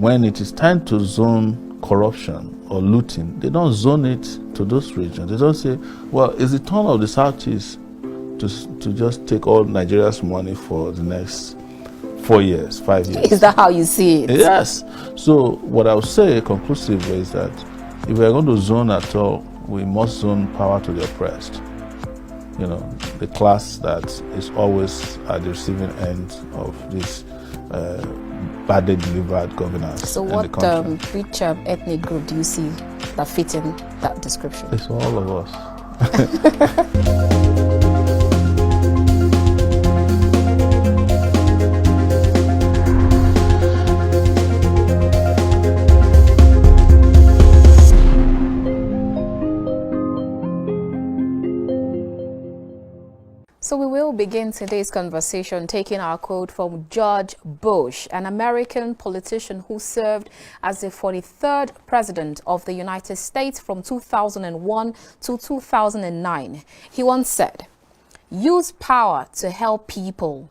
when it is time to zone corruption or looting, they don't zone it to those regions. They don't say, well, it's the turn of the Southeast to just take all Nigeria's money for the next 4 years, 5 years. Is that how you see it? Yes. So what I would say conclusively is that if we are going to zone at all, we must zone power to the oppressed. You know, the class that is always at the receiving end of this badly delivered governance. So in what, the country. which ethnic group do you see that fit in that description? It's all of us. So we will begin today's conversation taking our quote from George Bush, an American politician who served as the 43rd president of the United States from 2001 to 2009. He once said, "Use power to help people,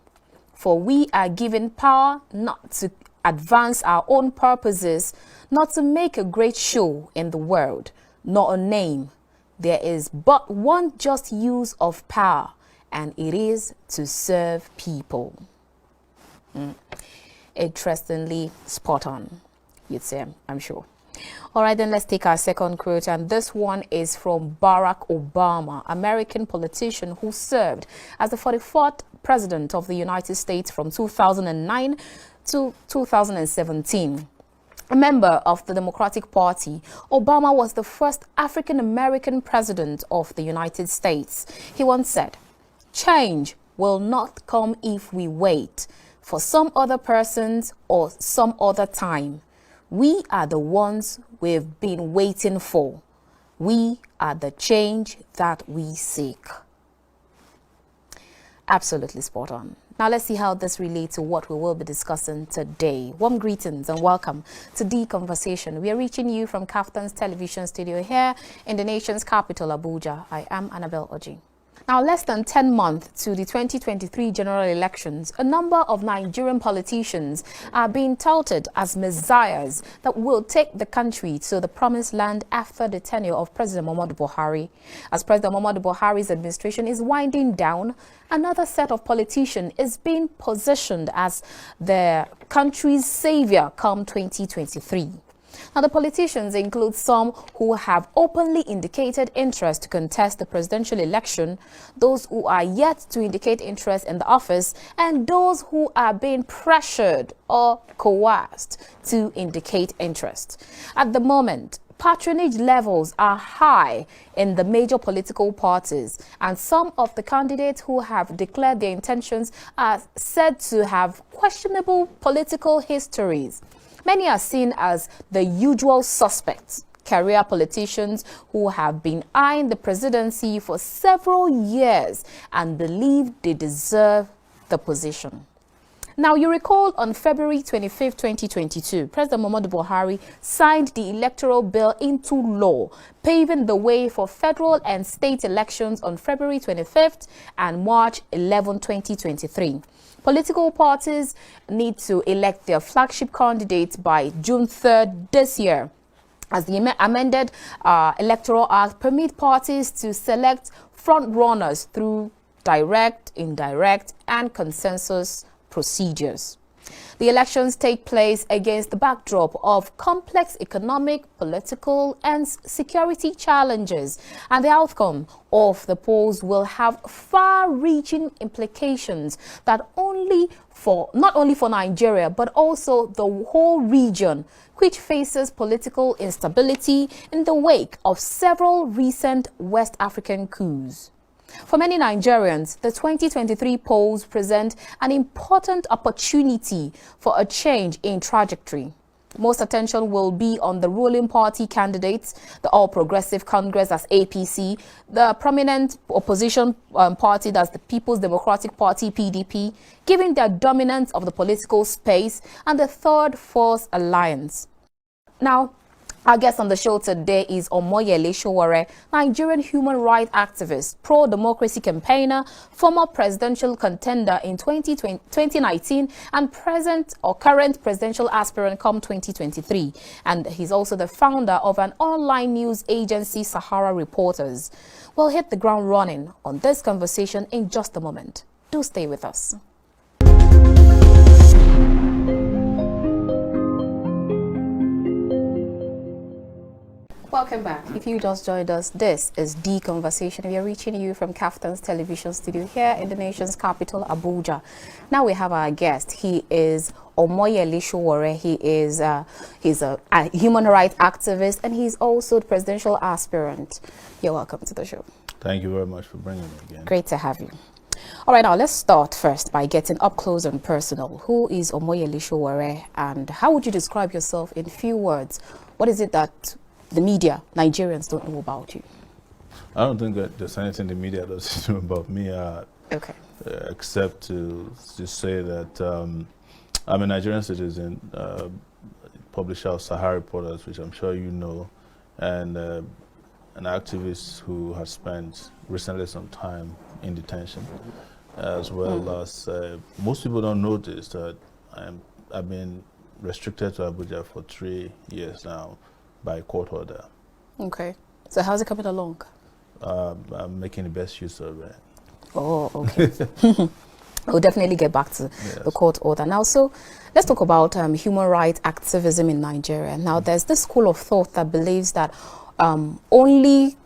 for we are given power not to advance our own purposes, not to make a great show in the world, nor a name. There is but one just use of power, and it is to serve people." Interestingly spot on, you'd say, I'm sure. All right, then let's take our second quote, and this one is from Barack Obama, American politician who served as the 44th president of the United States from 2009 to 2017. A member of the Democratic Party, Obama was the first African-American president of the United States. He once said, "Change will not come if we wait for some other persons or some other time. We are the ones we've been waiting for. We are the change that we seek." Absolutely spot on. Now let's see how this relates to what we will be discussing today. Warm greetings and welcome to The Conversation. We are reaching you from Kaftan's television studio here in the nation's capital, Abuja. I am Annabelle Oji. Now, less than 10 months to the 2023 general elections, a number of Nigerian politicians are being touted as messiahs that will take the country to the promised land after the tenure of President Muhammadu Buhari. As President Muhammadu Buhari's administration is winding down, another set of politicians is being positioned as the country's savior come 2023. Now, the politicians include some who have openly indicated interest to contest the presidential election, those who are yet to indicate interest in the office, and those who are being pressured or coerced to indicate interest. At the moment, patronage levels are high in the major political parties, and some of the candidates who have declared their intentions are said to have questionable political histories. Many are seen as the usual suspects, career politicians who have been eyeing the presidency for several years and believe they deserve the position. Now, you recall on February 25, 2022, President Muhammadu Buhari signed the electoral bill into law, paving the way for federal and state elections on February 25th and March 11, 2023. Political parties need to elect their flagship candidates by June 3rd this year, as the amended Electoral Act permit parties to select front runners through direct, indirect, and consensus procedures. The elections take place against the backdrop of complex economic, political, and security challenges, and the outcome of the polls will have far-reaching implications not only for Nigeria, but also the whole region, which faces political instability in the wake of several recent West African coups. For many Nigerians, the 2023 polls present an important opportunity for a change in trajectory. Most attention will be on the ruling party candidates, the All Progressive Congress as APC, the prominent opposition party that's the People's Democratic Party PDP, given their dominance of the political space, and the Third Force Alliance. Now, Our guest on the show today is Omoyele Sowore, Nigerian human rights activist, pro-democracy campaigner, former presidential contender in 2019, and present or current presidential aspirant come 2023. And he's also the founder of an online news agency, Sahara Reporters. We'll hit the ground running on this conversation in just a moment. Do stay with us. Welcome back. If you just joined us, this is The Conversation. We are reaching you from Kaftan's television studio here in the nation's capital, Abuja. Now we have our guest. He is Omoyele Sowore. He's a human rights activist, and he's also the presidential aspirant. You're welcome to the show. Thank you very much for bringing me again. Great to have you. All right, now let's start first by getting up close and personal. Who is Omoyele Sowore, and how would you describe yourself in few words? What is it that the media, Nigerians, don't know about you? I don't think that there's anything the media doesn't know about me, Okay. Except to say that I'm a Nigerian citizen, publisher of Sahara Reporters, which I'm sure you know, and an activist who has spent recently some time in detention, as well as most people don't notice that I've been restricted to Abuja for 3 years now by court order. Okay. So how's it coming along? I'm making the best use of it. Oh, okay. We'll definitely get back to the court order. Now, so let's talk about human rights activism in Nigeria. Now, there's this school of thought that believes that only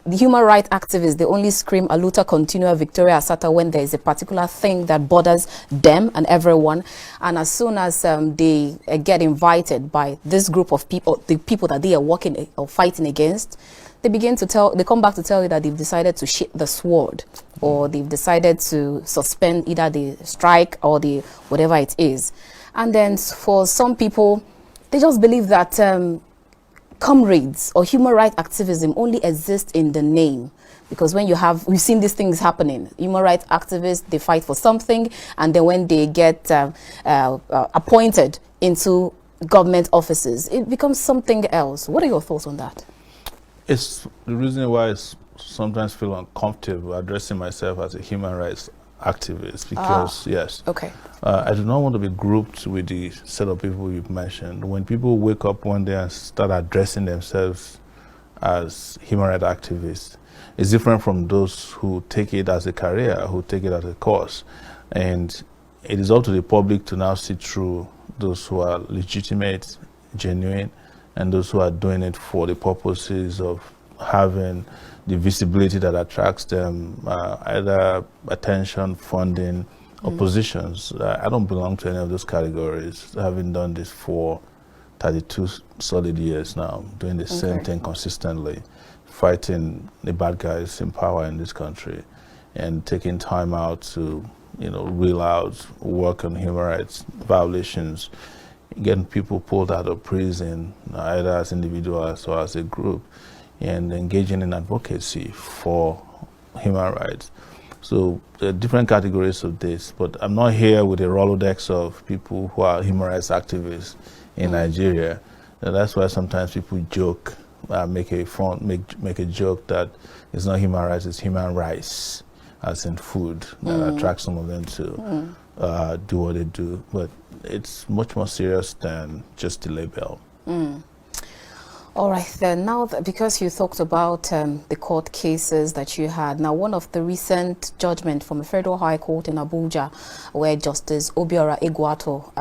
the human rights activists, they only scream Aluta Continua Victoria Asata when there is a particular thing that bothers them and everyone. And as soon as they get invited by this group of people, the people that they are working or fighting against, they come back to tell you that they've decided to sheath the sword, or they've decided to suspend either the strike or the whatever it is. And then for some people, they just believe that comrades or human rights activism only exists in the name, because we've seen these things happening. Human rights activists, they fight for something, and then when they get appointed into government offices, it becomes something else. What are your thoughts on that? It's the reason why I sometimes feel uncomfortable addressing myself as a human rights activist, because I do not want to be grouped with the set of people you've mentioned. When people wake up one day and start addressing themselves as human rights activists, it's different from those who take it as a career, who take it as a cause. And it is up to the public to now see through those who are legitimate, genuine, and those who are doing it for the purposes of having the visibility that attracts them, either attention, funding, or positions. I don't belong to any of those categories, having done this for 32 solid years now, doing the same thing consistently, fighting the bad guys in power in this country, and taking time out to, reel out, work on human rights violations, getting people pulled out of prison, either as individuals or as a group, and engaging in advocacy for human rights. So there are different categories of this, but I'm not here with a Rolodex of people who are human rights activists in Nigeria. And that's why sometimes people joke, make a joke that it's not human rights, it's human rights, as in food, that attracts some of them to do what they do. But it's much more serious than just the label. All right, then, now because you talked about the court cases that you had, now one of the recent judgment from the Federal High Court in Abuja, where Justice Obiora Egwato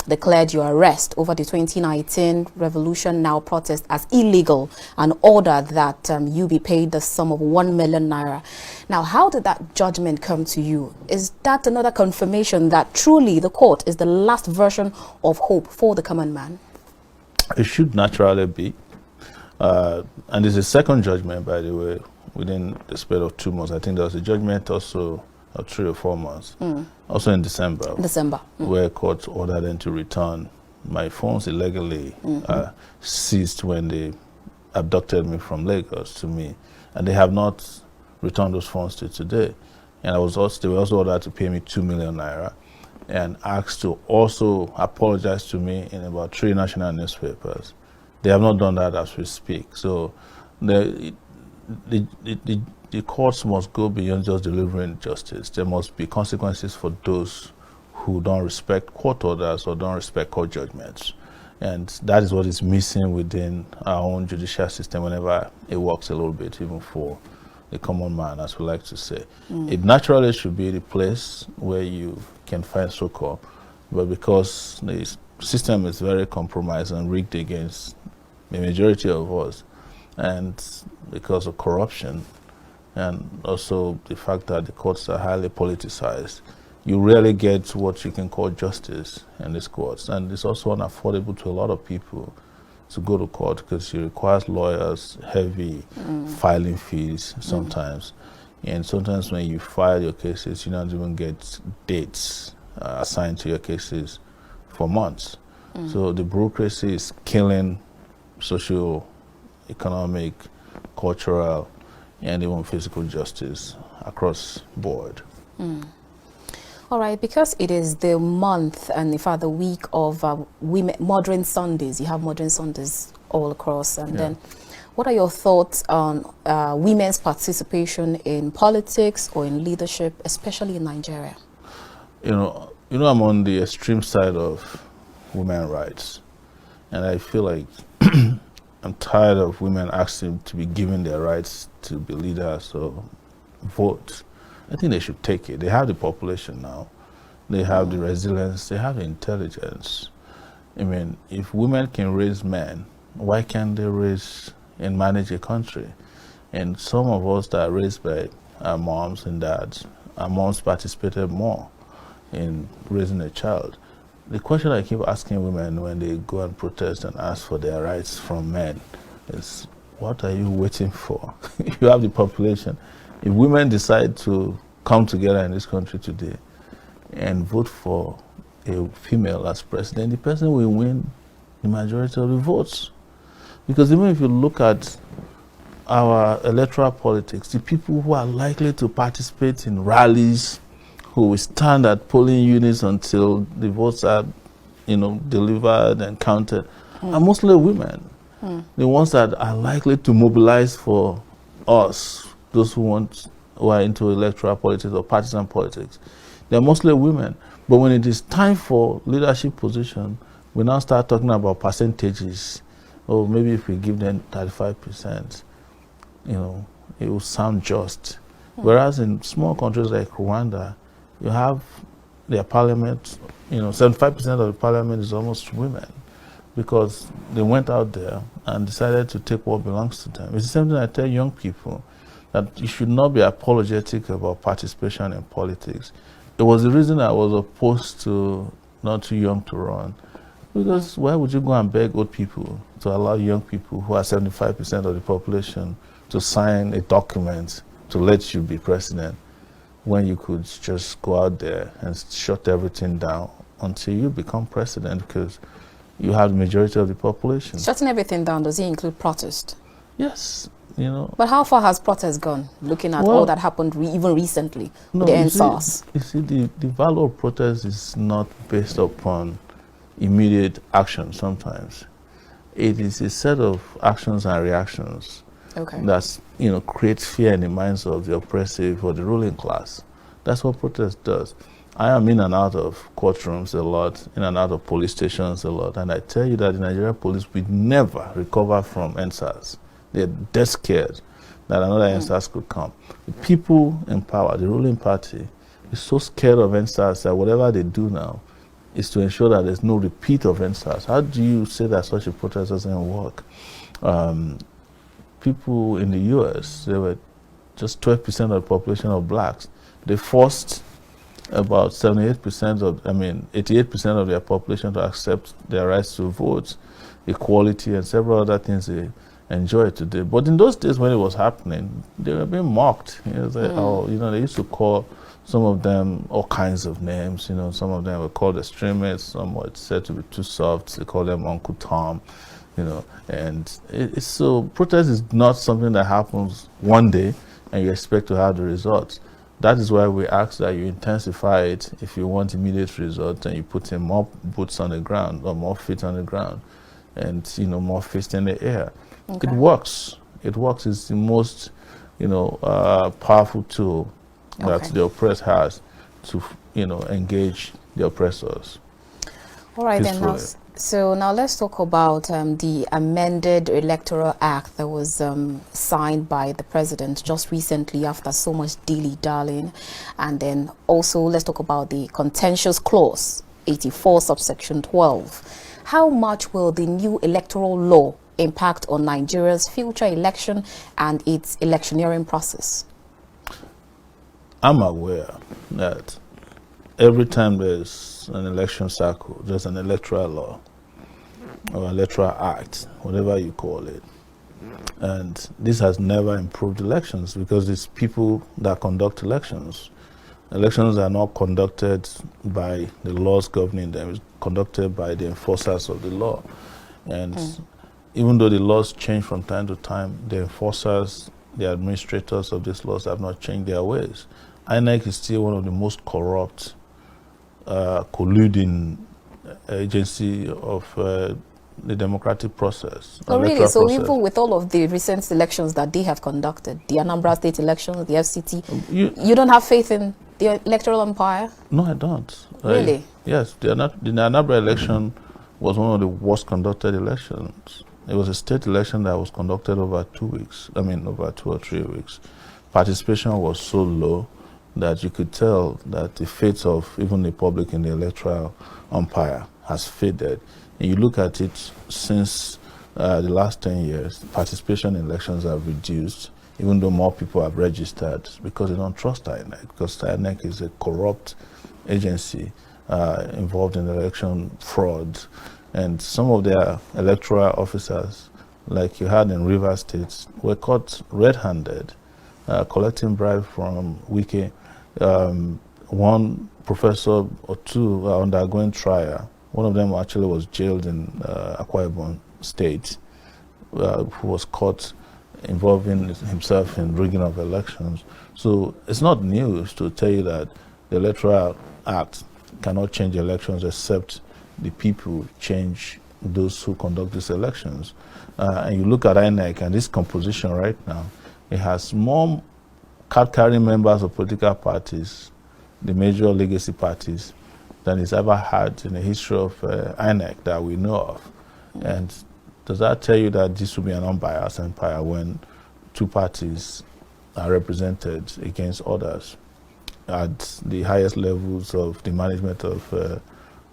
declared your arrest over the 2019 Revolution Now protest as illegal and ordered that you be paid the sum of 1 million naira. Now, how did that judgment come to you? Is that another confirmation that truly the court is the last version of hope for the common man? It should naturally be. And there's a second judgment, by the way, within the span of 2 months. I think there was a judgment also of 3 or 4 months, also in December. Where court ordered them to return my phones illegally seized when they abducted me from Lagos to me. And they have not returned those phones to today. And they were also ordered to pay me 2 million naira and asked to also apologize to me in about 3 national newspapers They have not done that as we speak. So the, the courts must go beyond just delivering justice. There must be consequences for those who don't respect court orders or don't respect court judgments. And that is what is missing within our own judicial system whenever it works a little bit, even for the common man, as we like to say. It naturally should be the place where you can find succor, but because the system is very compromised and rigged against the majority of us, and because of corruption, and also the fact that the courts are highly politicized, you rarely get what you can call justice in these courts. And it's also unaffordable to a lot of people to go to court because it requires lawyers, heavy filing fees sometimes. And sometimes when you file your cases, you don't even get dates assigned to your cases for months. So the bureaucracy is killing social, economic, cultural, and even physical justice across board. All right, because it is the month and in fact the week of women, Modern Sundays, you have Modern Sundays all across, and then what are your thoughts on women's participation in politics or in leadership, especially in Nigeria? You know, I'm on the extreme side of women's rights, and I feel like I'm tired of women asking to be given their rights to be leaders or vote. I think they should take it. They have the population now. They have the resilience. They have the intelligence. I mean, if women can raise men, why can't they raise and manage a country? And some of us that are raised by our moms and dads, our moms participated more in raising a child. The question I keep asking women when they go and protest and ask for their rights from men is, what are you waiting for? You have the population. If women decide to come together in this country today and vote for a female as president, the person will win the majority of the votes. Because even if you look at our electoral politics, the people who are likely to participate in rallies, who will stand at polling units until the votes are, delivered and counted, are mostly women. The ones that are likely to mobilize for us, those who are into electoral politics or partisan politics, they're mostly women. But when it is time for leadership position, we now start talking about percentages. Or maybe if we give them 35%, it will sound just. Whereas in small countries like Rwanda, you have their parliament, 75% of the parliament is almost women, because they went out there and decided to take what belongs to them. It's the same thing I tell young people, that you should not be apologetic about participation in politics. It was the reason I was opposed to Not Too Young to Run, because why would you go and beg old people to allow young people who are 75% of the population to sign a document to let you be president, when you could just go out there and shut everything down until you become president, because you have the majority of the population. Shutting everything down, does it include protest? Yes, But how far has protest gone, looking at all that happened even recently with the NSAS? You see, the value of protest is not based upon immediate action sometimes. It is a set of actions and reactions that creates fear in the minds of the oppressive or the ruling class. That's what protest does. I am in and out of courtrooms a lot, in and out of police stations a lot, and I tell you that the Nigerian police will never recover from NSAS. They're dead scared that another NSAS could come. The people in power, the ruling party, is so scared of NSAS that whatever they do now is to ensure that there's no repeat of NSAS. How do you say that such a protest doesn't work? People in the US, they were just 12% of the population of blacks. They forced about 88% of their population to accept their rights to vote, equality, and several other things they enjoy today. But in those days when it was happening, they were being mocked. They used to call some of them all kinds of names. Some of them were called extremists, some were said to be too soft. They call them Uncle Tom, and so protest is not something that happens one day and you expect to have the results. That is why we ask that you intensify it if you want immediate results, and you put in more boots on the ground or more feet on the ground. and, more fist in the air. Okay. It works. It works. It's the most, powerful tool that the oppressed has to, engage the oppressors. All right, peacefully. then. So now let's talk about the amended Electoral Act that was signed by the president just recently after so much dilly-dallying. And then also let's talk about the contentious clause 84 subsection 12. How much will the new electoral law impact on Nigeria's future election and its electioneering process? I'm aware that every time there's an election cycle, there's an electoral law or electoral act, whatever you call it. And this has never improved elections because it's people that conduct elections. Elections are not conducted by the laws governing them, it's conducted by the enforcers of the law. And even though the laws change from time to time, the enforcers, the administrators of these laws have not changed their ways. INEC is still one of the most corrupt, colluding agency of the democratic process. Oh, really? So even with all of the recent elections that they have conducted, the Anambra State elections, the FCT, you don't have faith in the electoral umpire? No, I don't. Really? Yes, the Anambra election was one of the worst conducted elections. It was a state election that was conducted over 2 weeks. Over 2 or 3 weeks. Participation was so low that you could tell that the faith of even the public in the electoral umpire has faded. And you look at it since the last 10 years, participation in elections have reduced, even though more people have registered, because they don't trust INEC, because INEC is a corrupt agency involved in election fraud. And some of their electoral officers, like you had in Rivers State, were caught red-handed, collecting bribe from Wike. One professor or two are undergoing trial. One of them actually was jailed in Akwa Ibom State, who was caught involving himself in rigging of elections. So it's not news to tell you that the Electoral Act cannot change elections except the people change those who conduct these elections. And you look at INEC and this composition right now, it has more card-carrying members of political parties, the major legacy parties, than it's ever had in the history of INEC that we know of. And does that tell you that this will be an unbiased empire when two parties are represented against others at the highest levels of the management of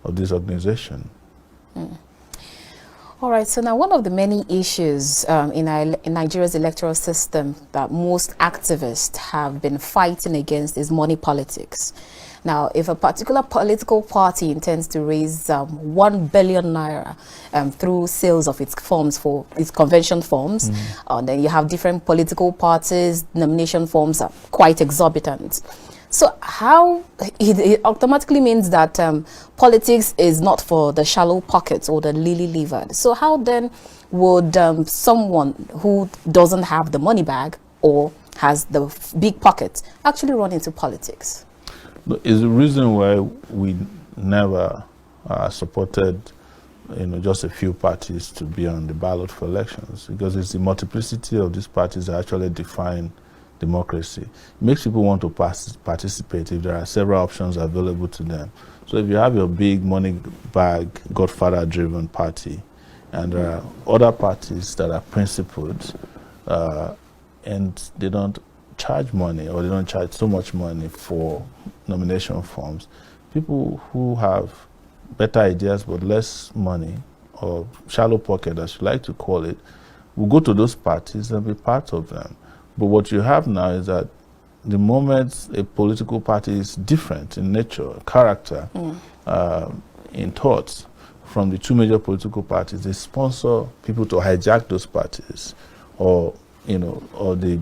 this organization? All right, so now one of the many issues in Nigeria's electoral system that most activists have been fighting against is money politics. Now, if a particular political party intends to raise 1 billion naira through sales of its forms, for its convention forms, then you have different political parties, nomination forms are quite exorbitant. So how it automatically means that politics is not for the shallow pockets or the lily-livered. So how then would someone who doesn't have the money bag or has the big pocket actually run into politics? It's the reason why we never supported, just a few parties to be on the ballot for elections, because it's the multiplicity of these parties that actually define democracy. It makes people want to participate if there are several options available to them. So if you have your big money bag, godfather-driven party, and there are other parties that are principled, and they don't charge money, or they don't charge so much money for nomination forms, people who have better ideas but less money, or shallow pocket as you like to call it, will go to those parties and be part of them. But what you have now is that the moment a political party is different in nature, character, in thoughts from the two major political parties, they sponsor people to hijack those parties, or they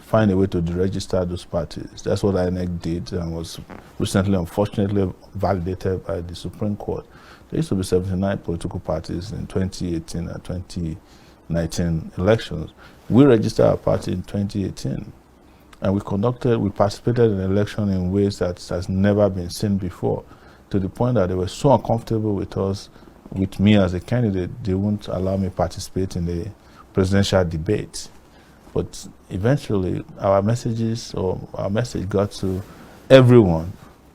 find a way to deregister those parties. That's what INEC did, and was recently, unfortunately, validated by the Supreme Court. There used to be 79 political parties in 2018 and 2019 elections. We registered our party in 2018, and we participated in an election in ways that has never been seen before, to the point that they were so uncomfortable with us with me as a candidate, they won't allow me participate in the presidential debate. But eventually, our message got to everyone,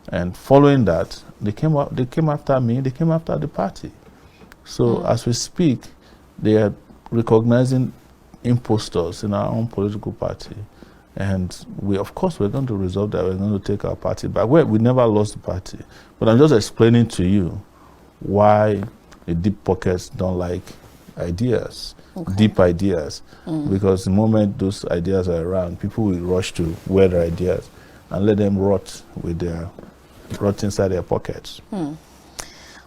and following that, they came after me. They came after the party. So as we speak, they are recognizing imposters in our own political party, and we're going to resolve that. We're going to take our party back. We never lost the party, but I'm just explaining to you why the deep pockets don't like ideas. Deep ideas, because the moment those ideas are around, people will rush to wear their ideas and let them rot inside their pockets.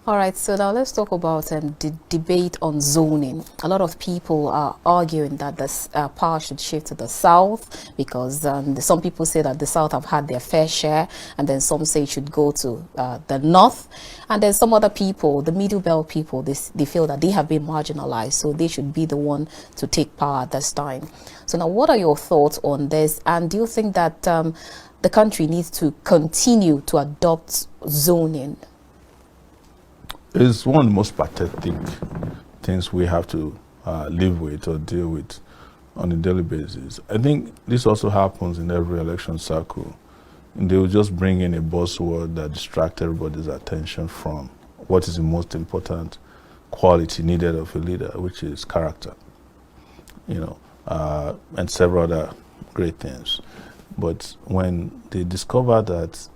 All right, so now let's talk about the debate on zoning. A lot of people are arguing that the power should shift to the south because some people say that the south have had their fair share, and then some say it should go to the north. And then some other people, the middle belt people, they feel that they have been marginalized, so they should be the one to take power at this time. So now, what are your thoughts on this? And do you think that the country needs to continue to adopt zoning? It's one of the most pathetic things we have to live with or deal with on a daily basis. I think this also happens in every election cycle. And they will just bring in a buzzword that distracts everybody's attention from what is the most important quality needed of a leader, which is character, and several other great things. But when they discover that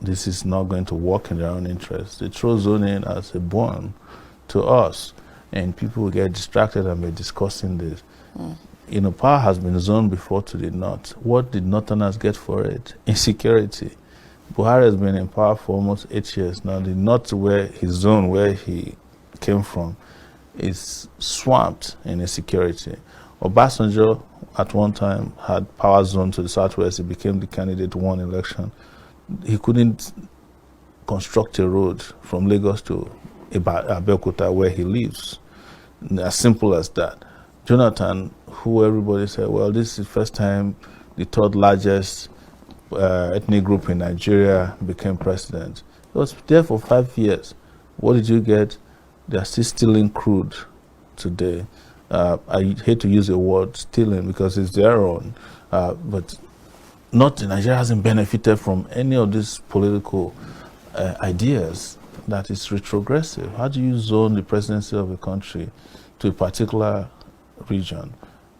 this is not going to work in their own interest, they throw zoning as a boon to us, and people will get distracted and be discussing this. Power has been zoned before to the north. What did Northerners get for it? Insecurity. Buhari has been in power for almost 8 years now. The north, where his zone, where he came from, is swamped in insecurity. Obasanjo at one time had power zone to the southwest. He became the candidate, won election. He couldn't construct a road from Lagos to Abeokuta, where he lives. As simple as that. Jonathan, who everybody said, well, this is the first time the third largest ethnic group in Nigeria became president. He was there for 5 years. What did you get? They are still stealing crude today. I hate to use the word stealing because it's their own, but Nigeria hasn't benefited from any of these political ideas that is retrogressive. How do you zone the presidency of a country to a particular region?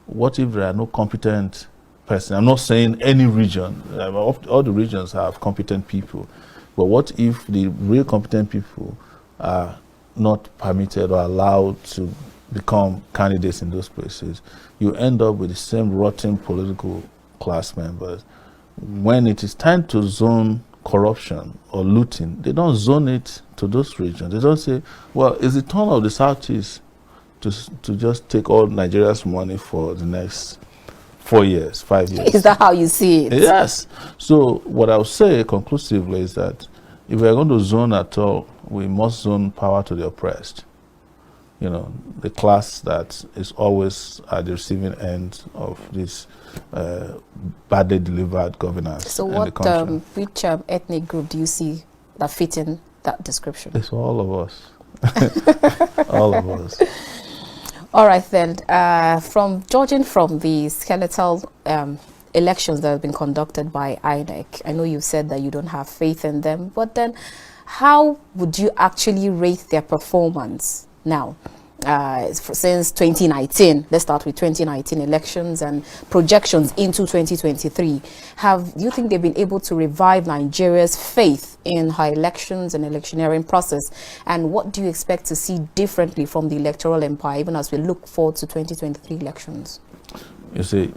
What if there are no competent person? I'm not saying any region. All the regions have competent people. But what if the real competent people are not permitted or allowed to become candidates in those places? You end up with the same rotten political class members. When it is time to zone corruption or looting, they don't zone it to those regions. They don't say, well, it's the turn of the Southeast to just take all Nigeria's money for the next 4 years, 5 years. Is that how you see it? Yes. So what I'll say conclusively is that if we're going to zone at all, we must zone power to the oppressed. The class that is always at the receiving end of this badly delivered governance. So which ethnic group do you see that fit in that description? It's all of us. All of us. All right then, judging from the skeletal elections that have been conducted by INEC, I know you said that you don't have faith in them, but then how would you actually rate their performance now? Since 2019, let's start with 2019 elections and projections into 2023. Do you think they've been able to revive Nigeria's faith in her elections and electioneering process? And what do you expect to see differently from the electoral empire, even as we look forward to 2023 elections? You see,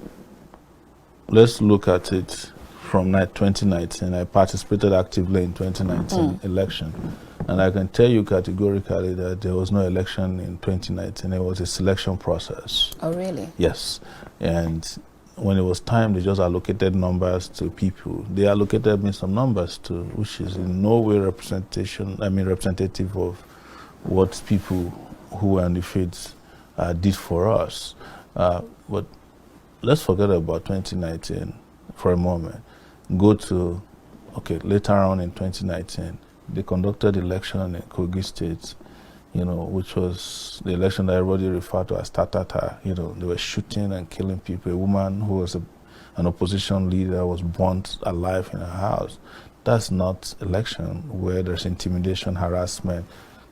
let's look at it from 2019. I participated actively in 2019 election. And I can tell you categorically that there was no election in 2019. It was a selection process. Oh, really? Yes. And when it was time, they just allocated numbers to people. They allocated me some numbers too, which is in no way representative of what people who were on the fields did for us. But let's forget about 2019 for a moment. Go to, later on in 2019. They conducted election in Kogi State. which was the election that everybody referred to as Tatata. They were shooting and killing people. A woman who was an opposition leader was burnt alive in her house. That's not election where there's intimidation, harassment,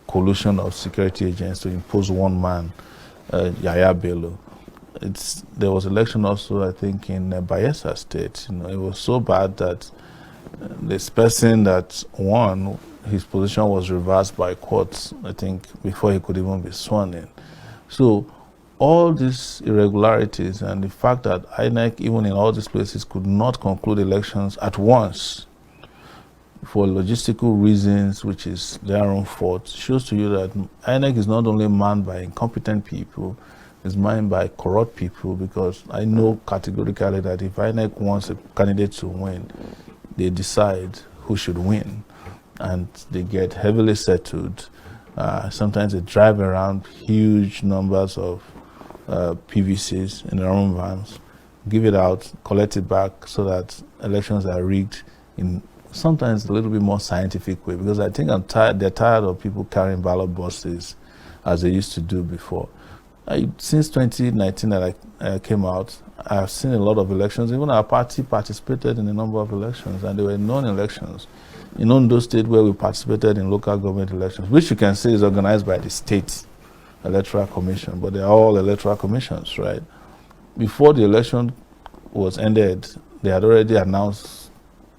collusion of security agents to impose one man, Yaya Bello. There was election also, I think, in Bayelsa State. It was so bad that this person that won, his position was reversed by courts, I think, before he could even be sworn in. So all these irregularities and the fact that INEC, even in all these places, could not conclude elections at once for logistical reasons, which is their own fault, shows to you that INEC is not only manned by incompetent people, it's manned by corrupt people, because I know categorically that if INEC wants a candidate to win, they decide who should win, and they get heavily settled. Sometimes they drive around huge numbers of PVCs in their own vans, give it out, collect it back, so that elections are rigged in sometimes a little bit more scientific way, because I think they're tired of people carrying ballot boxes as they used to do before. Since 2019 that I came out, I've seen a lot of elections. Even our party participated in a number of elections, and they were non-elections. In Ondo State, where we participated in local government elections, which you can say is organized by the state electoral commission, but they're all electoral commissions, right? Before the election was ended, they had already announced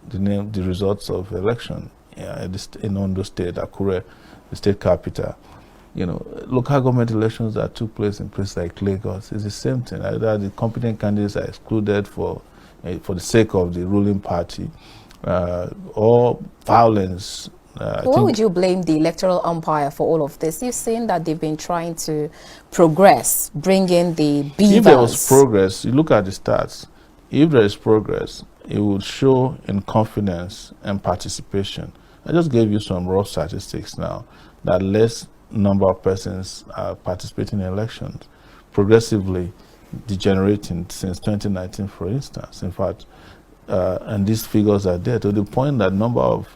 the results of election in Ondo State, Akure, the state capital. Local government elections that took place in places like Lagos is the same thing. Either the competent candidates are excluded for the sake of the ruling party, or violence. Why would you blame the electoral umpire for all of this? You've seen that they've been trying to progress, bring in the beavers. If there was progress, you look at the stats. If there is progress, it would show in confidence and participation. I just gave you some raw statistics now that less number of persons are participating in elections, progressively degenerating since 2019, for instance. In fact, and these figures are there to the point that number of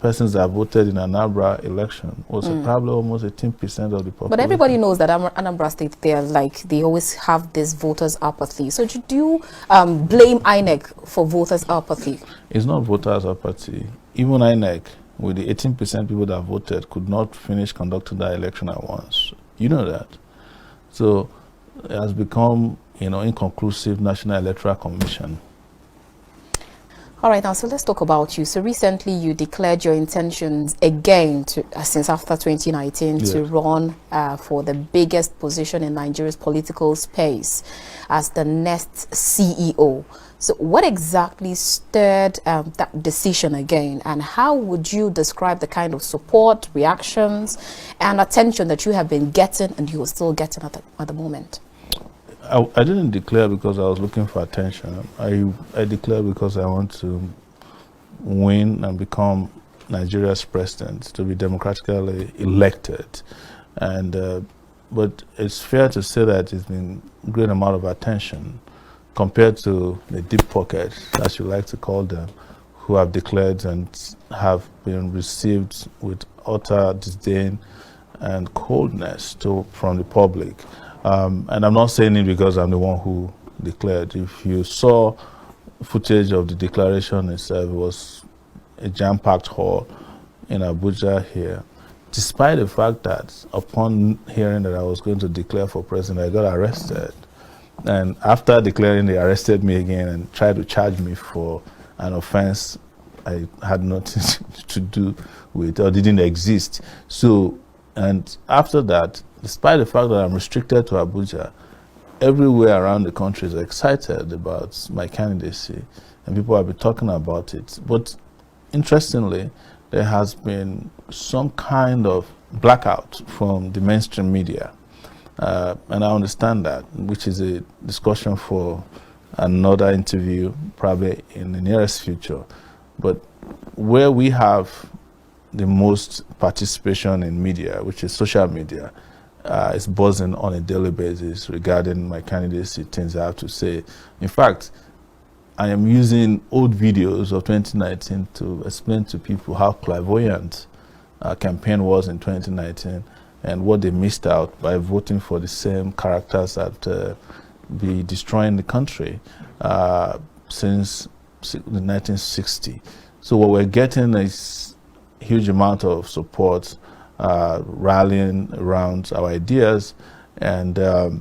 persons that voted in Anambra election was probably almost 18% of the population. But everybody knows that Anambra State, they always have this voters' apathy. So do you blame INEC for voters' apathy? It's not voters' apathy. Even INEC, with the 18% people that voted, could not finish conducting that election at once. You know that. So it has become, inconclusive National Electoral Commission. All right, now, so let's talk about you. So recently you declared your intentions again since after 2019 to run for the biggest position in Nigeria's political space as the next CEO. So what exactly stirred that decision again, and how would you describe the kind of support, reactions, and attention that you have been getting and you are still getting at the moment? I didn't declare because I was looking for attention. I declared because I want to win and become Nigeria's president, to be democratically elected. And but it's fair to say that it's been a great amount of attention compared to the deep pockets, as you like to call them, who have declared and have been received with utter disdain and coldness from the public. And I'm not saying it because I'm the one who declared. If you saw footage of the declaration itself, it was a jam-packed hall in Abuja here. Despite the fact that upon hearing that I was going to declare for president, I got arrested. And after declaring, they arrested me again and tried to charge me for an offense I had nothing to do with or didn't exist. So, and after that, despite the fact that I'm restricted to Abuja, everywhere around the country is excited about my candidacy, and people have been talking about it. But interestingly, there has been some kind of blackout from the mainstream media. And I understand that, which is a discussion for another interview, probably in the nearest future. But where we have the most participation in media, which is social media, is buzzing on a daily basis regarding my candidacy, things I have to say. In fact, I am using old videos of 2019 to explain to people how clairvoyant our campaign was in 2019 and what they missed out by voting for the same characters that be destroying the country since the 1960. So what we're getting is huge amount of support, rallying around our ideas, and a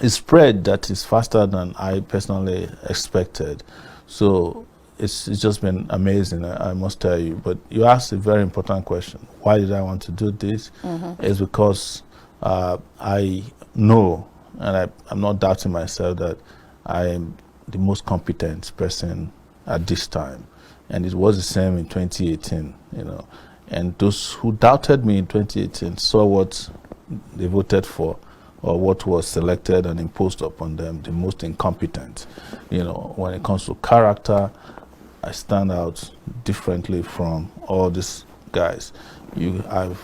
spread that is faster than I personally expected. So it's just been amazing, I must tell you. But you asked a very important question. Why did I want to do this? It's because I know, and I'm not doubting myself, that I am the most competent person at this time. And it was the same in 2018, you know. And those who doubted me in 2018 saw what they voted for, or what was selected and imposed upon them, the most incompetent. You know, when it comes to character, I stand out differently from all these guys. I'm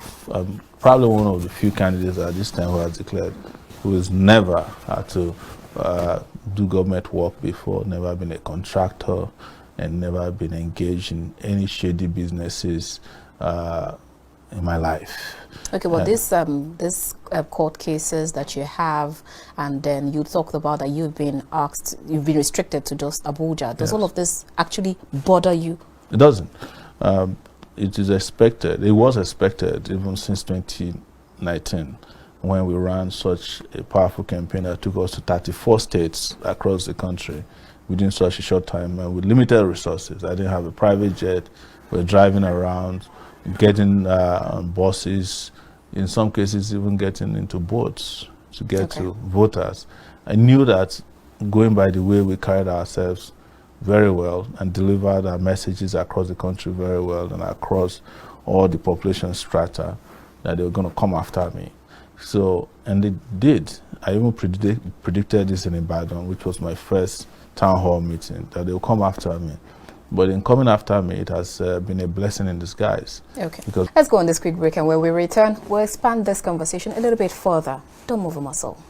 probably one of the few candidates at this time who has declared who has never had to do government work before, never been a contractor, and never been engaged in any shady businesses in my life. Okay, well, this court cases that you have, and then you talked about that you've been restricted to just Abuja. Does all of this actually bother you? It doesn't. It is expected. It was expected even since 2019, when we ran such a powerful campaign that took us to 34 states across the country within such a short time, and with limited resources. I didn't have a private jet. We're driving around, getting on buses, in some cases even getting into boats to get to voters. I knew that going by the way we carried ourselves very well and delivered our messages across the country very well and across all the population strata, that they were going to come after me. So, and they did. I even predicted this in Ibadan, which was my first town hall meeting, that they will come after me. But in coming after me, it has been a blessing in disguise. Okay. Because let's go on this quick break, and when we return, we'll expand this conversation a little bit further. Don't move a muscle.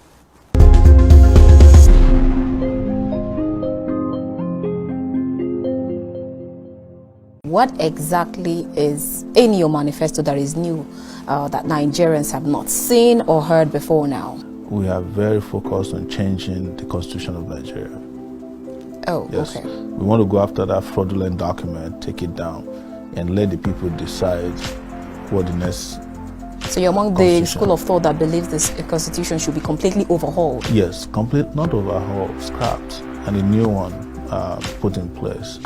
What exactly is in your manifesto that is new, that Nigerians have not seen or heard before now? We are very focused on changing the Constitution of Nigeria. Oh, yes. Okay. We want to go after that fraudulent document, take it down, and let the people decide what the next. So you're among the school of thought that believes this constitution should be completely overhauled? Yes, not overhauled, scrapped, and a new one put in place,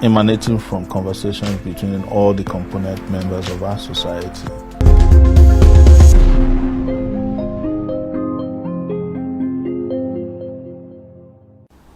emanating from conversations between all the component members of our society.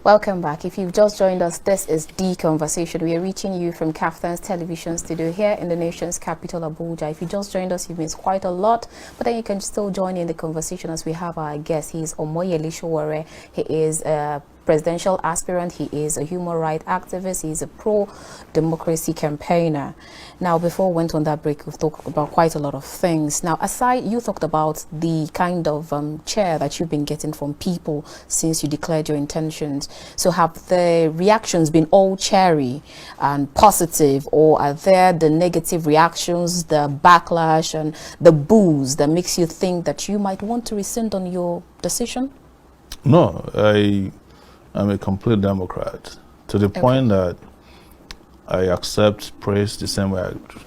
Welcome back. If you've just joined us, this is The Conversation. We are reaching you from Kaftan's television studio here in the nation's capital, Abuja. If you just joined us, you've missed quite a lot, but then you can still join in the conversation as we have our guest. He's Omoyele Sowore. He is a presidential aspirant. He is a human rights activist. He's a pro-democracy campaigner. Now, before we went on that break, we've talked about quite a lot of things. Now, aside, you talked about the kind of chair that you've been getting from people since you declared your intentions. So have the reactions been all cheery and positive, or are there the negative reactions, the backlash and the boos that makes you think that you might want to rescind on your decision? No, I'm a complete Democrat, to the point that I accept praise the same way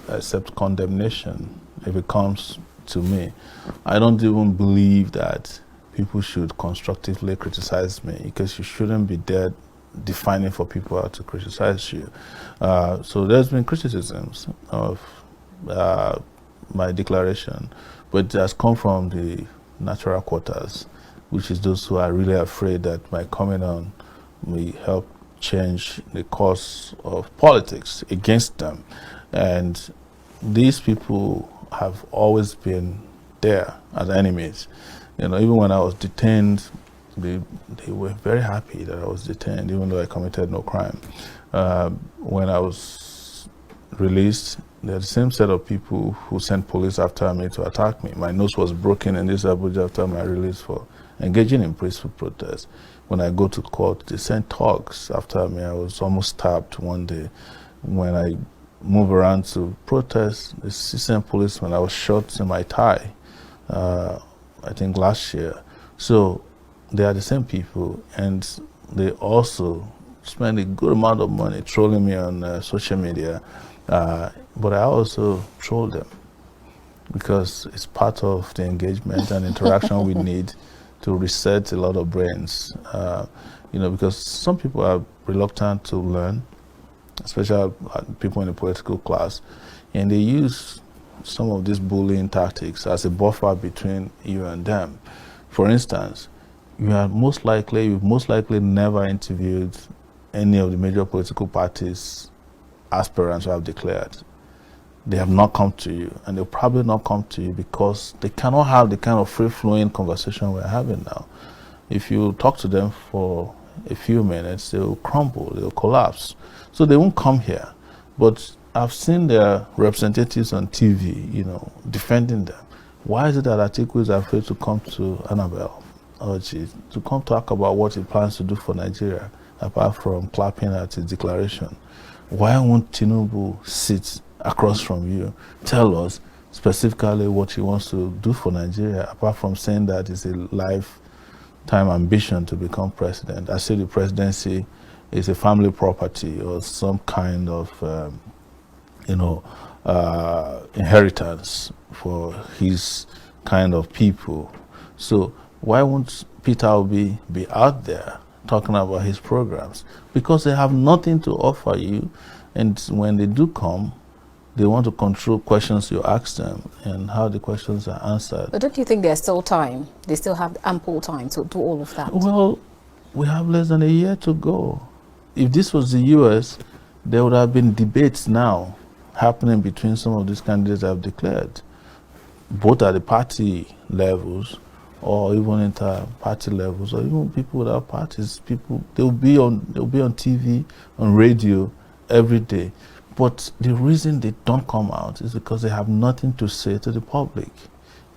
I accept condemnation if it comes to me. I don't even believe that people should constructively criticize me, because you shouldn't be there defining for people how to criticize you. So there's been criticisms of my declaration, but it has come from the natural quarters, which is those who are really afraid that my coming on may help change the course of politics against them. And these people have always been there as enemies. You know, even when I was detained, they were very happy that I was detained, even though I committed no crime. When I was released, they're the same set of people who sent police after me to attack me. My nose was broken in this Abuja after my release for engaging in peaceful protest. When I go to court, they sent thugs after me. I was almost stabbed one day when I move around to protest. The system policeman, I was shot in my thigh, I think last year. So they are the same people, and they also spend a good amount of money trolling me on social media. But I also troll them because it's part of the engagement and interaction we need to reset a lot of brains. Because some people are reluctant to learn, especially people in the political class, and they use some of these bullying tactics as a buffer between you and them. For instance, you've most likely never interviewed any of the major political parties' aspirants who have declared. They have not come to you, and they'll probably not come to you because they cannot have the kind of free-flowing conversation we're having now. If you talk to them for a few minutes, they'll crumble, they'll collapse. So they won't come here. But I've seen their representatives on TV, defending them. Why is it that Atiku is afraid to come to Annabelle Oji, to come talk about what he plans to do for Nigeria, apart from clapping at his declaration? Why won't Tinubu sit across from you, tell us specifically what he wants to do for Nigeria, apart from saying that it's a lifetime ambition to become president? I say the presidency is a family property or some kind of, inheritance for his kind of people. So why won't Peter Obi be out there talking about his programs? Because they have nothing to offer you, and when they do come, they want to control questions you ask them and how the questions are answered. But don't you think there's still time? They still have ample time to do all of that? Well, we have less than a year to go. If this was the US, there would have been debates now happening between some of these candidates that have declared, both at the party levels or even inter-party levels, or even people without parties. They'll be on TV, on radio every day. But the reason they don't come out is because they have nothing to say to the public.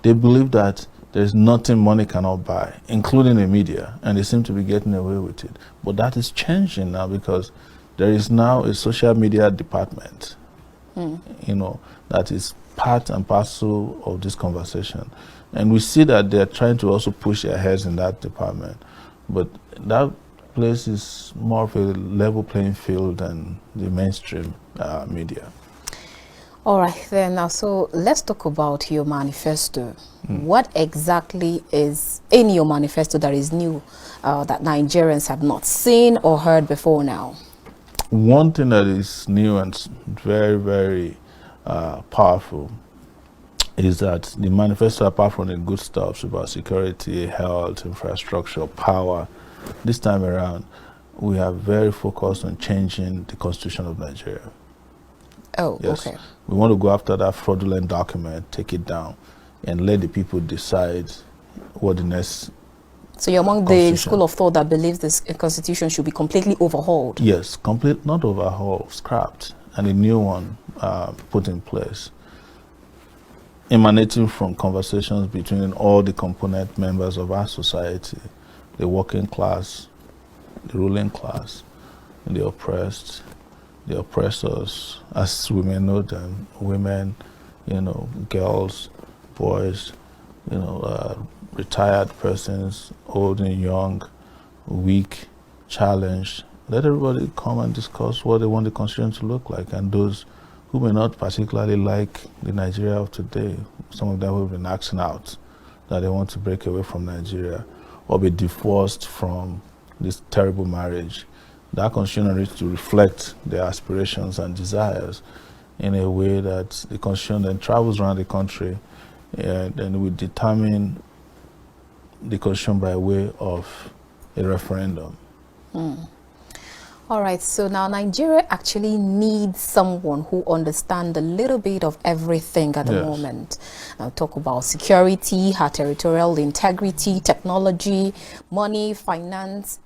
They believe that there's nothing money cannot buy, including the media, and they seem to be getting away with it. But that is changing now because there is now a social media department, that is part and parcel of this conversation. And we see that they're trying to also push their heads in that department. But that place is more of a level playing field than the mainstream media. All right, then. Now, so let's talk about your manifesto. What exactly is in your manifesto that is new, that Nigerians have not seen or heard before now? One thing that is new and very, very powerful is that the manifesto, apart from the good stuff about security, health, infrastructure, power, this time around, we are very focused on changing the Constitution of Nigeria. Oh, yes. okay. We want to go after that fraudulent document, take it down, and let the people decide what the next. So you're among the school of thought that believes this Constitution should be completely overhauled? Yes, not overhauled, scrapped, and a new one put in place, emanating from conversations between all the component members of our society, the working class, the ruling class, and the oppressed, the oppressors, as we may know them, women, girls, boys, retired persons, old and young, weak, challenged. Let everybody come and discuss what they want the Constitution to look like, and those who may not particularly like the Nigeria of today, some of them who have been asking out that they want to break away from Nigeria or be divorced from this terrible marriage. That Constitution needs to reflect their aspirations and desires in a way that the Constitution then travels around the country and then will determine the Constitution by way of a referendum. All right, so now Nigeria actually needs someone who understands a little bit of everything at the moment. Now talk about security, her territorial integrity, technology, money, finance,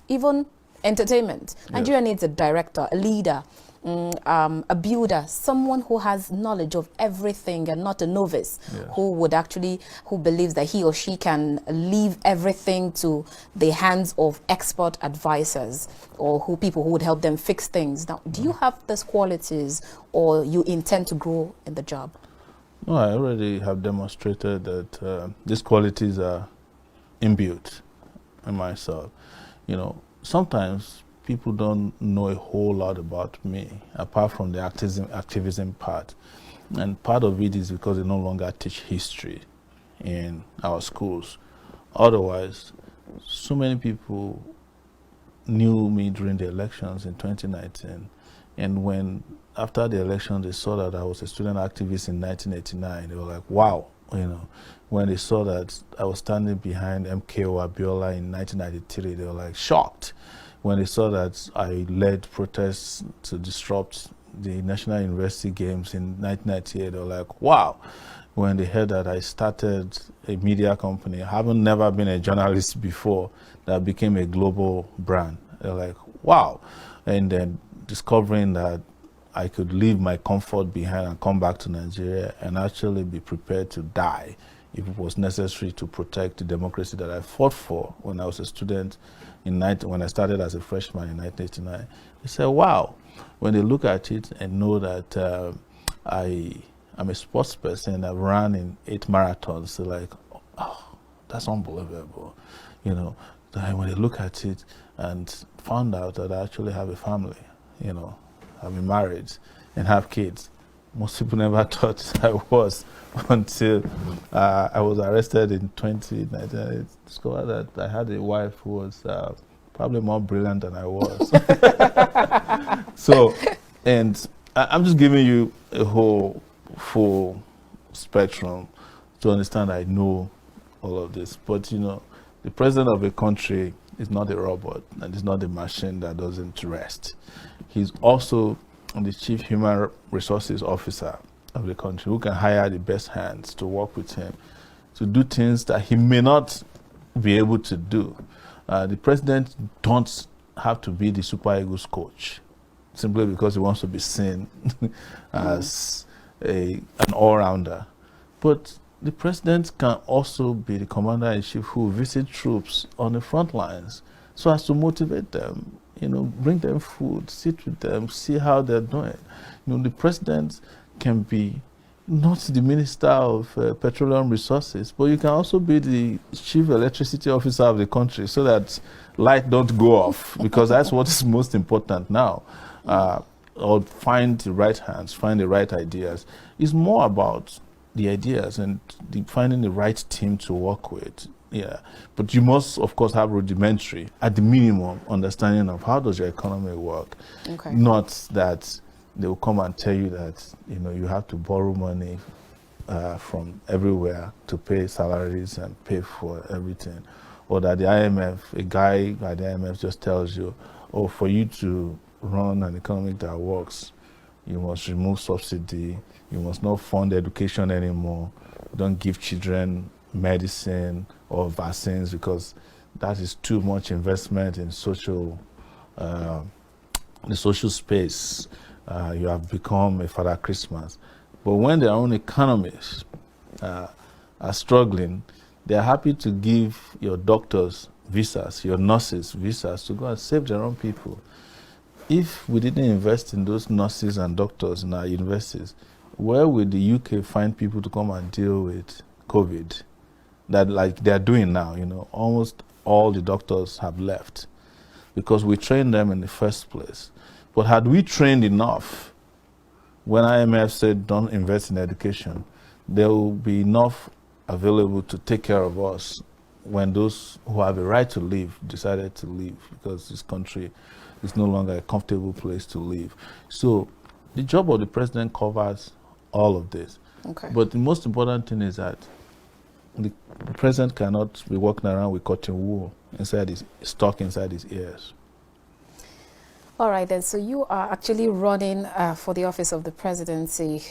even entertainment. Nigeria needs a director, a leader a builder, someone who has knowledge of everything and not a novice, Yes. who believes that he or she can leave everything to the hands of expert advisors or people who would help them fix things. Now, do you have these qualities, or you intend to grow in the job? No, I already have demonstrated that these qualities are inbuilt in myself. You know, sometimes people don't know a whole lot about me, apart from the activism part. And part of it is because they no longer teach history in our schools. Otherwise, so many people knew me during the elections in 2019. And when, after the election, they saw that I was a student activist in 1989, they were like, wow, you know. When they saw that I was standing behind MKO Abiola in 1993, they were like shocked. When they saw that I led protests to disrupt the National University Games in 1998, they were like, wow. When they heard that I started a media company, having never been a journalist before, that became a global brand, they're like, wow. And then discovering that I could leave my comfort behind and come back to Nigeria and actually be prepared to die if it was necessary to protect the democracy that I fought for when I was a student when I started as a freshman in 1989. They said, wow. When they look at it and know that I'm a sports person, I've run in 8 marathons, they're like, oh, that's unbelievable. You know, when they look at it and found out that I actually have a family, you know, I've been married and have kids. Most people never thought I was until I was arrested in 2019. I discovered that I had a wife who was probably more brilliant than I was. So, and I'm just giving you a whole full spectrum to understand I know all of this. But, you know, the president of a country is not a robot, and is not a machine that doesn't rest. He's also the chief human resources officer of the country, who can hire the best hands to work with him to do things that he may not be able to do. The president don't have to be the Super Eagles coach simply because he wants to be seen as an all-rounder. But the president can also be the commander-in-chief who visit troops on the front lines so as to motivate them, you know, bring them food, sit with them, see how they're doing. You know, the president can be not the minister of petroleum resources, but you can also be the chief electricity officer of the country so that light don't go off, because that's what is most important now. Or find the right hands, find the right ideas. It's more about the ideas and finding the right team to work with. Yeah, but you must, of course, have rudimentary, at the minimum, understanding of how does your economy work. Okay. Not that they will come and tell you that, you know, you have to borrow money from everywhere to pay salaries and pay for everything. Or that the IMF, a guy at the IMF just tells you, oh, for you to run an economy that works, you must remove subsidy, you must not fund education anymore, don't give children medicine or vaccines because that is too much investment in the social space. You have become a Father Christmas. But when their own economies are struggling, they're happy to give your doctors visas, your nurses visas to go and save their own people. If we didn't invest in those nurses and doctors in our universities, where would the UK find people to come and deal with COVID? That like they're doing now, you know, almost all the doctors have left because we trained them in the first place. But had we trained enough, when IMF said don't invest in education, there will be enough available to take care of us when those who have a right to live decided to leave, because this country is no longer a comfortable place to live. So the job of the president covers all of this. Okay. But the most important thing is that the president cannot be walking around with cotton wool stuck inside his ears. All right, then. So you are actually running for the office of the presidency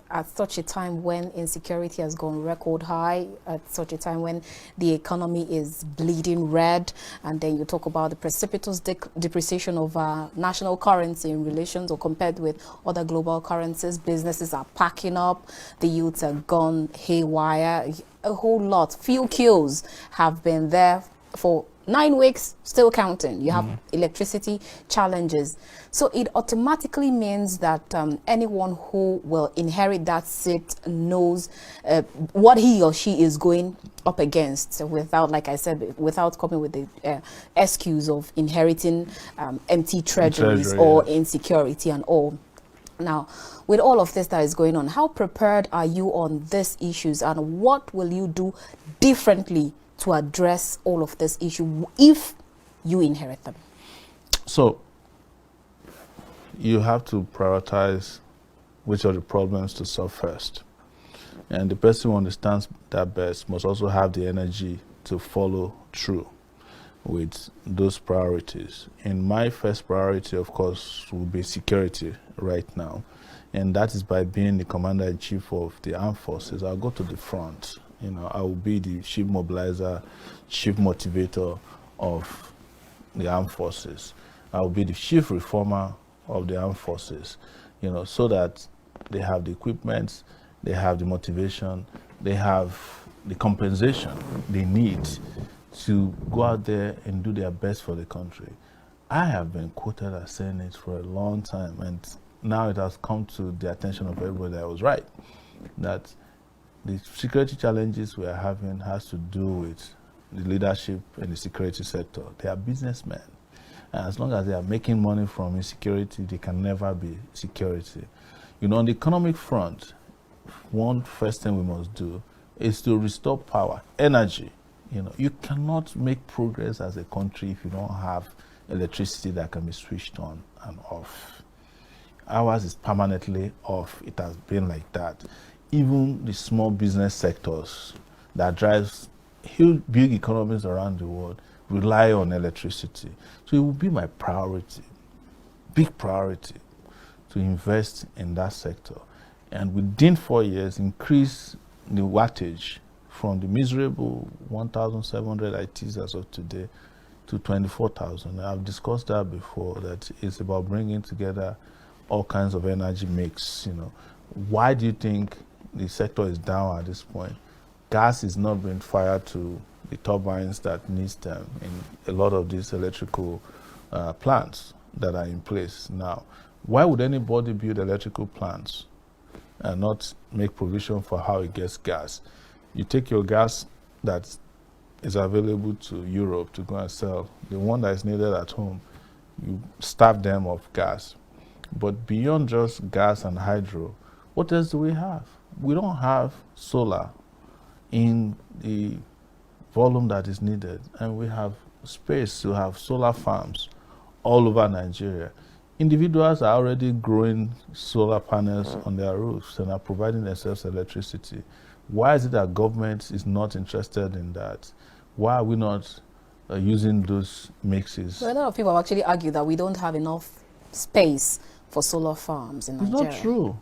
at such a time when insecurity has gone record high, at such a time when the economy is bleeding red, and then you talk about the precipitous depreciation of our national currency in relations or compared with other global currencies. Businesses are packing up, the youths are gone haywire, a whole lot. Few queues have been there for 9 weeks, still counting. You have electricity challenges. So it automatically means that anyone who will inherit that seat knows what he or she is going up against without, like I said, without coming with the excuse of inheriting empty treasuries or insecurity and all. Now, with all of this that is going on, how prepared are you on these issues, and what will you do differently to address all of this issue if you inherit them? So you have to prioritize which are the problems to solve first. And the person who understands that best must also have the energy to follow through with those priorities. And my first priority, of course, will be security right now. And that is by being the commander-in-chief of the armed forces. I'll go to the front. You know, I will be the chief mobilizer, chief motivator of the armed forces. I will be the chief reformer of the armed forces, you know, so that they have the equipment, they have the motivation, they have the compensation they need to go out there and do their best for the country. I have been quoted as saying it for a long time, and now it has come to the attention of everybody that I was right, that the security challenges we are having has to do with the leadership in the security sector. They are businessmen. And as long as they are making money from insecurity, they can never be security. You know, on the economic front, one first thing we must do is to restore power, energy. You know, you cannot make progress as a country if you don't have electricity that can be switched on and off. Ours is permanently off. It has been like that. Even the small business sectors that drives huge, big economies around the world rely on electricity. So it will be my priority, big priority, to invest in that sector. And within 4 years, increase the wattage from the miserable 1,700 ITs as of today to 24,000. I've discussed that before, that it's about bringing together all kinds of energy mix, you know. Why do you think the sector is down at this point? Gas is not being fired to the turbines that needs them in a lot of these electrical plants that are in place now. Why would anybody build electrical plants and not make provision for how it gets gas? You take your gas that is available to Europe to go and sell, the one that is needed at home, you starve them of gas. But beyond just gas and hydro, what else do we have? We don't have solar in the volume that is needed, and we have space to have solar farms all over Nigeria. Individuals are already growing solar panels on their roofs and are providing themselves electricity. Why is it that government is not interested in that? Why are we not using those mixes? Well, a lot of people have actually argued that we don't have enough space for solar farms in Nigeria. It's not true.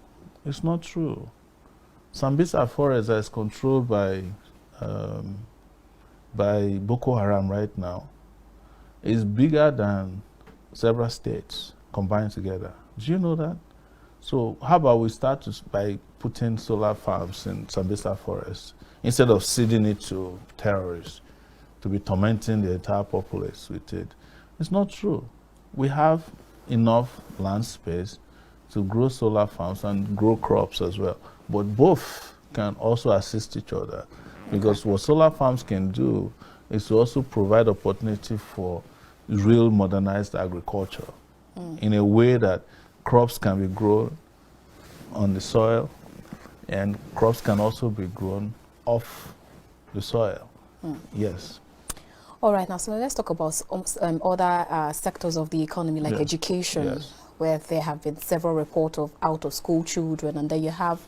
It's not true. Sambisa Forest is controlled by Boko Haram right now. It's bigger than several states combined together. Do you know that? So how about we start by putting solar farms in Sambisa Forest instead of ceding it to terrorists to be tormenting the entire populace with it? It's not true. We have enough land space to grow solar farms and grow crops as well. But both can also assist each other, because what solar farms can do is to also provide opportunity for real modernized agriculture in a way that crops can be grown on the soil and crops can also be grown off the soil. Yes. All right, now, so let's talk about other sectors of the economy, like education. Yes. where there have been several reports of out-of-school children, and then you have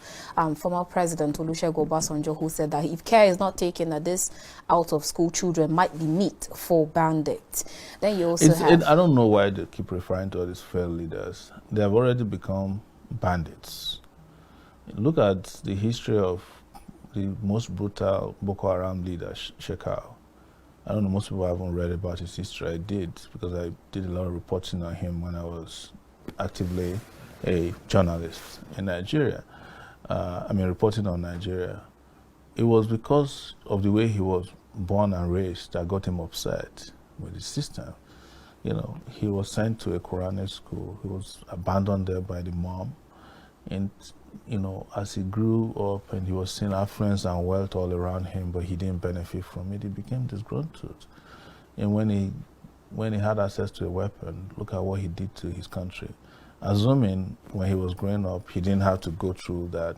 former President Olusegun Obasanjo, who said that if care is not taken, that this out-of-school children might be meat for bandits. Then you also have... I don't know why they keep referring to all these failed leaders. They have already become bandits. Look at the history of the most brutal Boko Haram leader, Shekau. I don't know, most people haven't read about his history. I did, because I did a lot of reporting on him when I was actively a journalist in Nigeria. Reporting on Nigeria. It was because of the way he was born and raised that got him upset with the system. You know, he was sent to a Quranic school. He was abandoned there by the mom. And, you know, as he grew up and he was seeing affluence and wealth all around him, but he didn't benefit from it, he became disgruntled. And when he had access to a weapon, look at what he did to his country. Assuming when he was growing up, he didn't have to go through that,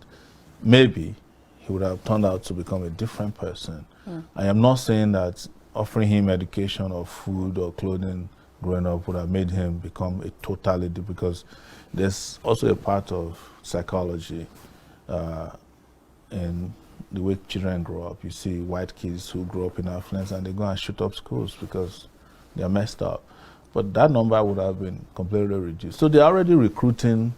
maybe he would have turned out to become a different person. I am not saying that offering him education or food or clothing growing up would have made him become a totally different, because there's also a part of psychology in the way children grow up. You see white kids who grow up in affluence and they go and shoot up schools because they're messed up. But that number would have been completely reduced. So they're already recruiting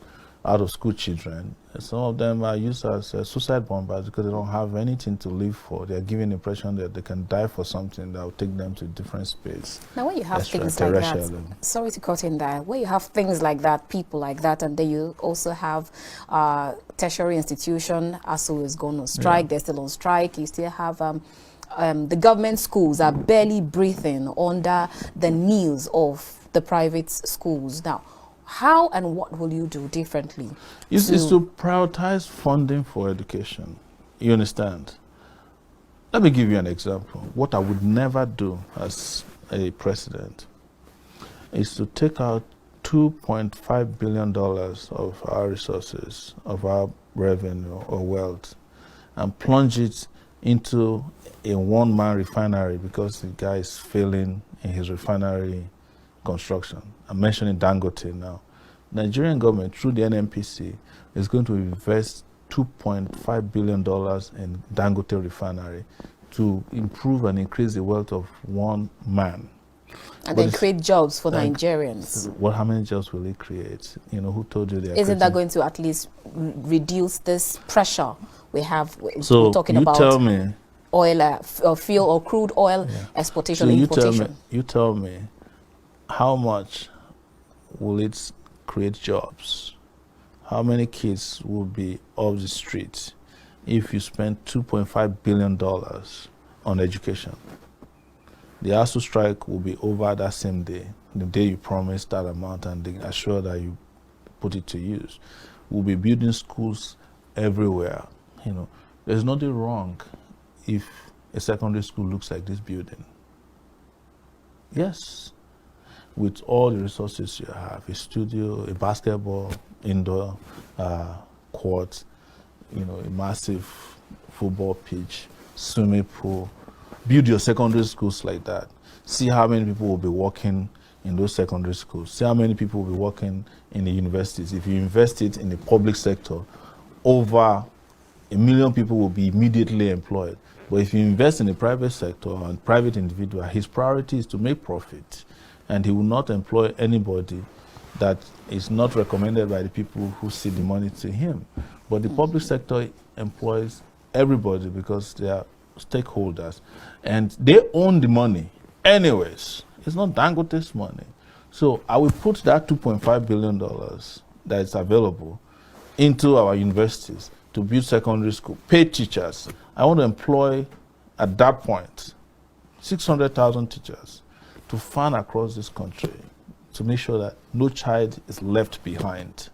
out-of-school children. Some of them are used as suicide bombers because they don't have anything to live for. They're given the impression that they can die for something that will take them to a different space. Now, when you have things like that, sorry to cut in there, when you have things like that, people like that, and then you also have tertiary institution, ASU is going on strike, they're still on strike, you still have the government schools are barely breathing under the knees of the private schools. Now, how and what will you do differently? Is to prioritize funding for education. You understand? Let me give you an example. What I would never do as a president is to take out $2.5 billion of our resources, of our revenue or wealth, and plunge it into a one-man refinery because the guy is failing in his refinery construction. I'm mentioning Dangote now. Nigerian government, through the NNPC, is going to invest $2.5 billion in Dangote refinery to improve and increase the wealth of one man. And then create jobs for Nigerians. How many jobs will it create? You know, who told you they are Isn't that going to at least reduce this pressure we have? So we're talking you about tell me, oil, fuel or crude oil exportation and importation. You tell me, how much will it create jobs? How many kids will be off the streets if you spend $2.5 billion on education? The ASU strike will be over that same day, the day you promised that amount and they assure that you put it to use. We'll be building schools everywhere. You know, there's nothing wrong if a secondary school looks like this building. Yes. With all the resources you have, a studio, a basketball, indoor court, you know, a massive football pitch, swimming pool. Build your secondary schools like that. See how many people will be working in those secondary schools. See how many people will be working in the universities. If you invest it in the public sector, over 1 million people will be immediately employed. But if you invest in the private sector and private individual, his priority is to make profit. And he will not employ anybody that is not recommended by the people who see the money to him. But the public sector employs everybody because they are stakeholders. And they own the money anyways. It's not Dangote's money. So I will put that $2.5 billion that is available into our universities to build secondary school, pay teachers. I want to employ, at that point, 600,000 teachers to fan across this country to make sure that no child is left behind.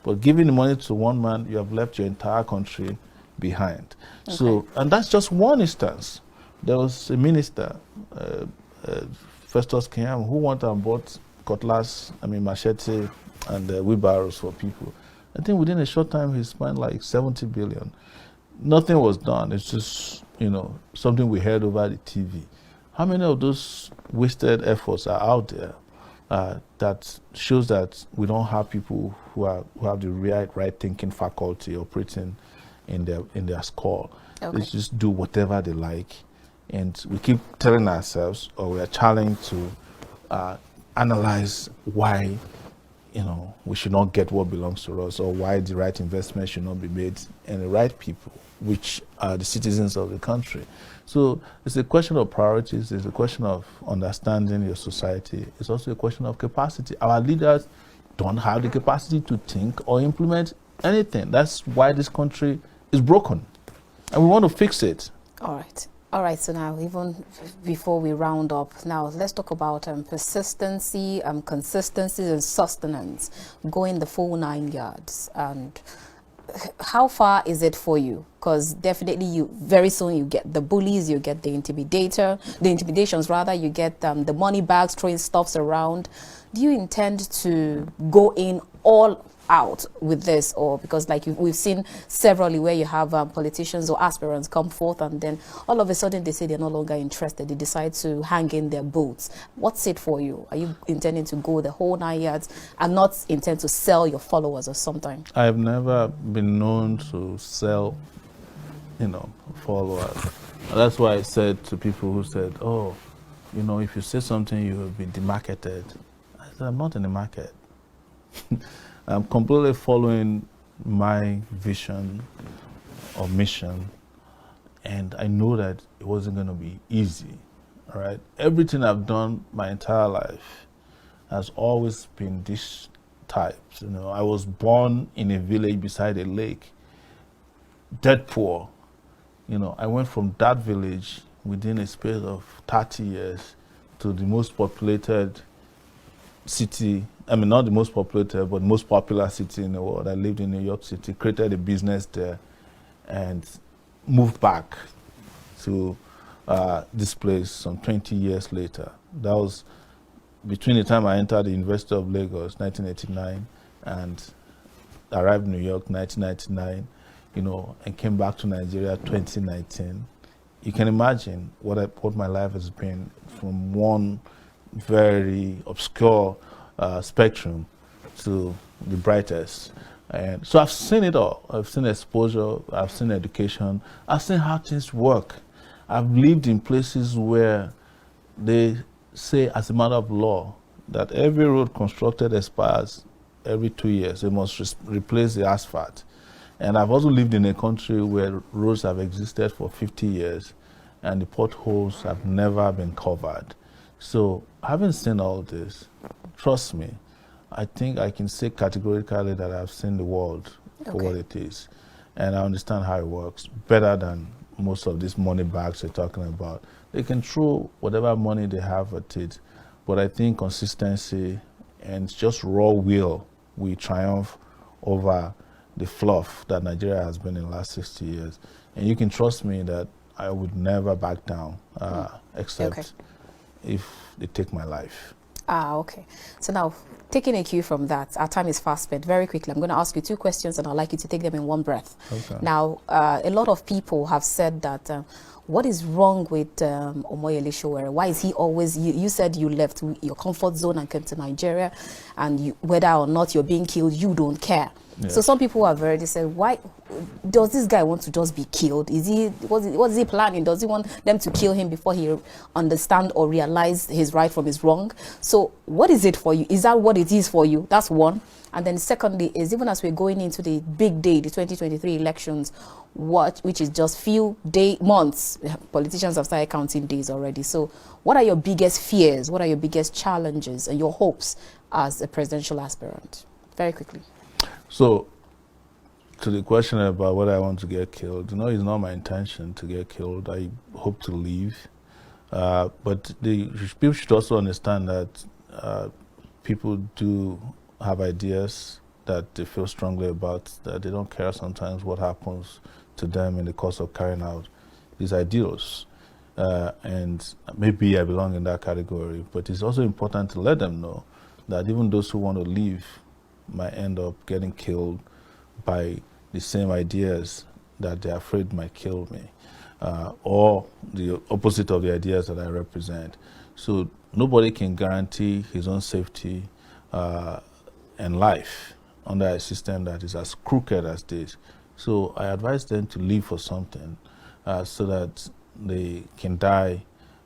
But giving the money to one man, you have left your entire country behind. Okay. So, and that's just one instance. There was a minister, Festus Keyam, who went and bought cutlass, machete, and wheelbarrows for people. I think within a short time, he spent like 70 billion. Nothing was done. It's just, you know, something we heard over the TV. How many of those wasted efforts are out there that shows that we don't have people who have the right thinking faculty operating in their skull. Okay. They just do whatever they like, and we keep telling ourselves, or we are challenged to analyze why we should not get what belongs to us, or why the right investment should not be made in the right people, which are the citizens of the country. So it's a question of priorities, it's a question of understanding your society, it's also a question of capacity. Our leaders don't have the capacity to think or implement anything. That's why this country is broken, and we want to fix it. All right. All right, so now, even before we round up, now let's talk about persistency, consistency, and sustenance, going the full 9 yards. And how far is it for you? Because definitely very soon you get the bullies, you get the intimidations rather, you get the money bags throwing stuffs around. Do you intend to go in all out with this, or because like we've seen severally where you have politicians or aspirants come forth and then all of a sudden they say they're no longer interested, they decide to hang in their boots? What's it for you? Are you intending to go the whole 9 yards and not intend to sell your followers or something? I've never been known to sell followers. That's why I said to people who said, oh, if you say something you will be demarketed. I said, I'm not in the market. I'm completely following my vision or mission, and I know that it wasn't going to be easy. All right, everything I've done my entire life has always been this type. I was born in a village beside a lake, dead poor. I went from that village within a space of 30 years to the most populated city. I mean, not the most populated, but most popular city in the world. I lived in New York City, created a business there, and moved back to this place some 20 years later. That was between the time I entered the University of Lagos, 1989, and arrived in New York, 1999, and came back to Nigeria, 2019. You can imagine what my life has been, from one very obscure spectrum to the brightest. And so I've seen it all. I've seen exposure, I've seen education, I've seen how things work. I've lived in places where they say, as a matter of law, that every road constructed expires every 2 years. They must replace the asphalt. And I've also lived in a country where roads have existed for 50 years and the potholes have never been covered. So, having seen all this, trust me, I think I can say categorically that I've seen the world for what it is. And I understand how it works better than most of these money bags they're talking about. They can throw whatever money they have at it, but I think consistency and just raw will triumph over the fluff that Nigeria has been in the last 60 years. And you can trust me that I would never back down, except if they take my life. Okay. So now, taking a cue from that, our time is fast spent. Very quickly, I'm going to ask you 2 questions and I'd like you to take them in one breath. Okay. Now, a lot of people have said that what is wrong with Omoyele Sowore? Why is he always, you said you left your comfort zone and came to Nigeria, and whether or not you're being killed, you don't care. Yes. So some people have already said, why does this guy want to just be killed? What is he planning? Does he want them to kill him before he understand or realize his right from his wrong? So what is it for you? Is that what it is for you? That's one. And then secondly is, even as we're going into the big day, the 2023 elections, which is just months, politicians have started counting days already. So what are your biggest fears? What are your biggest challenges and your hopes as a presidential aspirant? Very quickly. So, to the question about whether I want to get killed, it's not my intention to get killed. I hope to leave. But people should also understand that people do have ideas that they feel strongly about, that they don't care sometimes what happens to them in the course of carrying out these ideals. And maybe I belong in that category, but it's also important to let them know that even those who want to leave might end up getting killed by the same ideas that they're afraid might kill me, or the opposite of the ideas that I represent. So nobody can guarantee his own safety and life under a system that is as crooked as this. So I advise them to live for something so that they can die,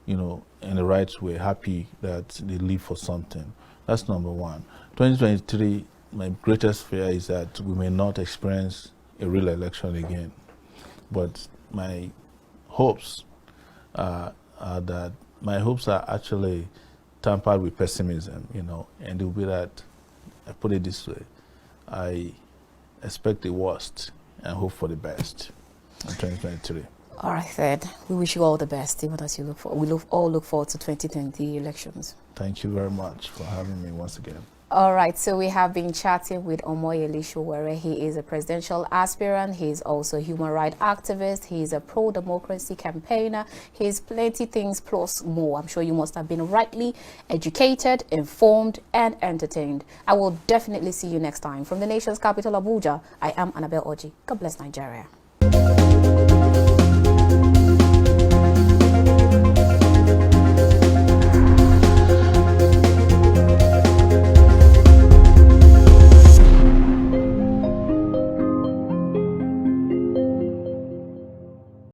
in the right way, happy that they live for something. That's number one. 2023, my greatest fear is that we may not experience a real election again. But my hopes are actually tampered with pessimism, and it will be that, I put it this way, I expect the worst and hope for the best in 2023. All right, then. We wish you all the best, even as you all look forward to 2020 elections. Thank you very much for having me once again. All right, so we have been chatting with Omoyele Sowore. He is a presidential aspirant. He is also a human rights activist. He is a pro-democracy campaigner. He is plenty things plus more. I'm sure you must have been rightly educated, informed, and entertained. I will definitely see you next time. From the nation's capital, Abuja, I am Annabelle Oji. God bless Nigeria.